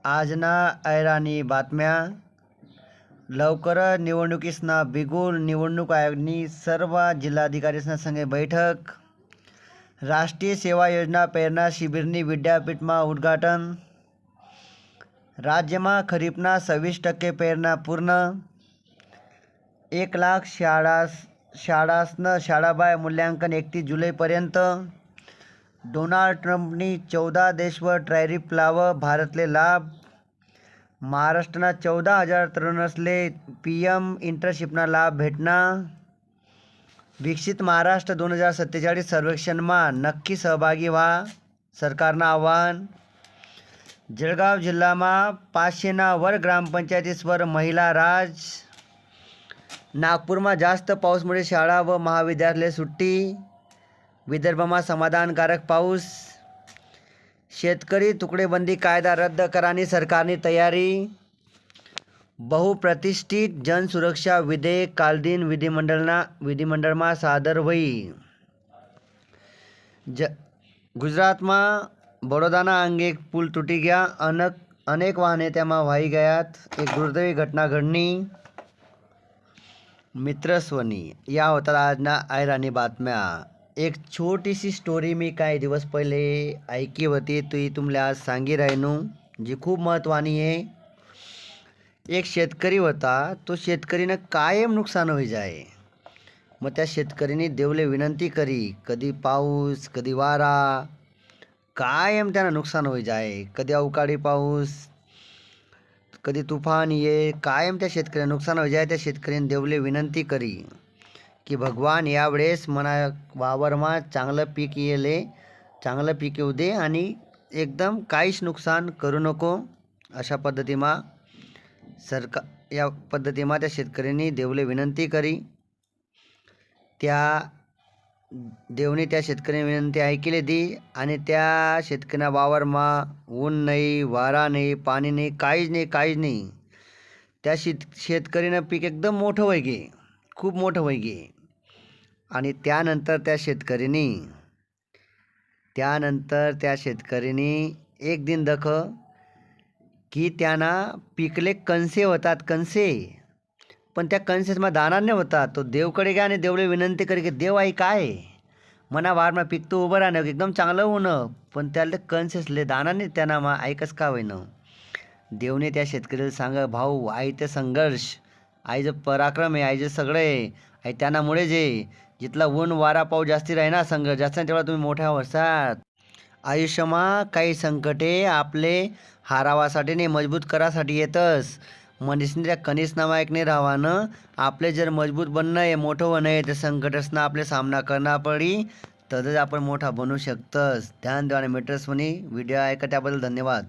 आजना ऐराणी बातम्या. लवकरच निवडणुकीसना बिगुल. निवडणूक आयोगनी सर्व जिल्हाधिकारीसना संगे बैठक. राष्ट्रीय सेवा योजना प्रेरणा शिबिरनी विद्यापीठमा उद्घाटन. राज्यमा खरीपना 26% पेरण्या पूर्ण. 1 लाख शाळासनं शाळाबाह्य मूल्यांकन 31 जुलैपर्यंत. डोनाल्ड ट्रम्पनी 14 देशवर टॅरिफ लावं, भारतले लाभ. महाराष्ट्रना 14,000 तरुणसले PM इंटर्नशिपना लाभ भेटणार. विकसित महाराष्ट्र 2047 सर्वेक्षणमा नक्की सहभागी व्हा, सरकारनं आवाहन. जळगाव जिल्हामा 500 वर ग्रामपंचायतीसवर महिला राज. नागपूरमा जास्त पाऊसमुळे शाळा व महाविद्यालय सुट्टी. विदर्भमा समाधानकारक पाऊस. शेतकरी तुकडेबंदी कायदा रद्द करानी सरकारनी तयारी. बहुप्रतिष्ठित जनसुरक्षा विधेयक कालदिन विधिमंडळमा सादर होई. गुजरातमा बडोदाना अंगे एक पुल तुटी गया. अनेक वाहने त्यामा वाही गयात. एक दुर्दैवी घटना घडली. मित्रस्वनी या होतात आजना ऐराणी बातम्या. एक छोटीशी स्टोरी मी काही दिवस पहिले ऐकी होती, ती तुम्हाला आज सांगी राहिनो, जी खूप महत्त्वानी आहे. एक शेतकरी होता. तो शेतकरीनं कायम नुकसान होई जाय. मग त्या शेतकरीने देवले विनंती करी. कधी पाऊस, कधी वारा, कायम त्यानं नुकसान होई जाय. कधी अवकाळी पाऊस, कधी तुफान ये, कायम त्या शेतकऱ्याला नुकसान होई जाय. त्या शेतकऱ्याने देवले विनंती करी की भगवान यावेळेस मना वावरमा चांगलं पीक येले, चांगलं पीक येऊ दे आणि एकदम काहीच नुकसान करू नको. अशा पद्धतीमा या पद्धतीमा त्या शेतकऱ्यांनी देवले विनंती करी. त्या देवने त्या शेतकऱ्याने विनंती ऐकली दी आणि त्या शेतकऱ्या वावरमा ऊन नाही, वारा नाही, पाणी नाही, काहीच नाही. त्या शेतकरीनं पीक एकदम मोठं होई गे, खूप मोठं होई गे. आणि त्यानंतर त्या शेतकरीने एक दिन दख की त्यांना पिकले कणसे होतात, कणसे, पण त्या कणसेसमा दाना नाही होता. तो देवकडे गे आणि देवले विनंती करी की देव आई काय मना वारमा पीक तो उभं राहणं एकदम चांगलं होणं, पण त्याला कणसेसले दाना नाही त्यांना मा ऐकच का होईनं. देवने त्या शेतकऱ्याला सांगा, भाऊ आईचं संघर्ष, आईचं पराक्रम आहे, आईचं सगळं आहे, आई त्यानामुळे जे जिथला ऊन वारा पाऊस जास्ती राही ना, संघर्ष जास्त तेवढा तुम्ही मोठ्या वर्षात. आयुष्यमा काही संकटे आपले हारावासाठी नाही, मजबूत करासाठी येतच. मनीषने त्या कणिसनामा एक नाही राहावानं. आपले जर मजबूत बनणं आहे, मोठं होणं आहे, तर संकटसना आपले सामना करना पडी, तरच आपण मोठा बनू शकतस. ध्यान देवा. मित्रस्वनी व्हिडिओ ऐका त्याबद्दल धन्यवाद.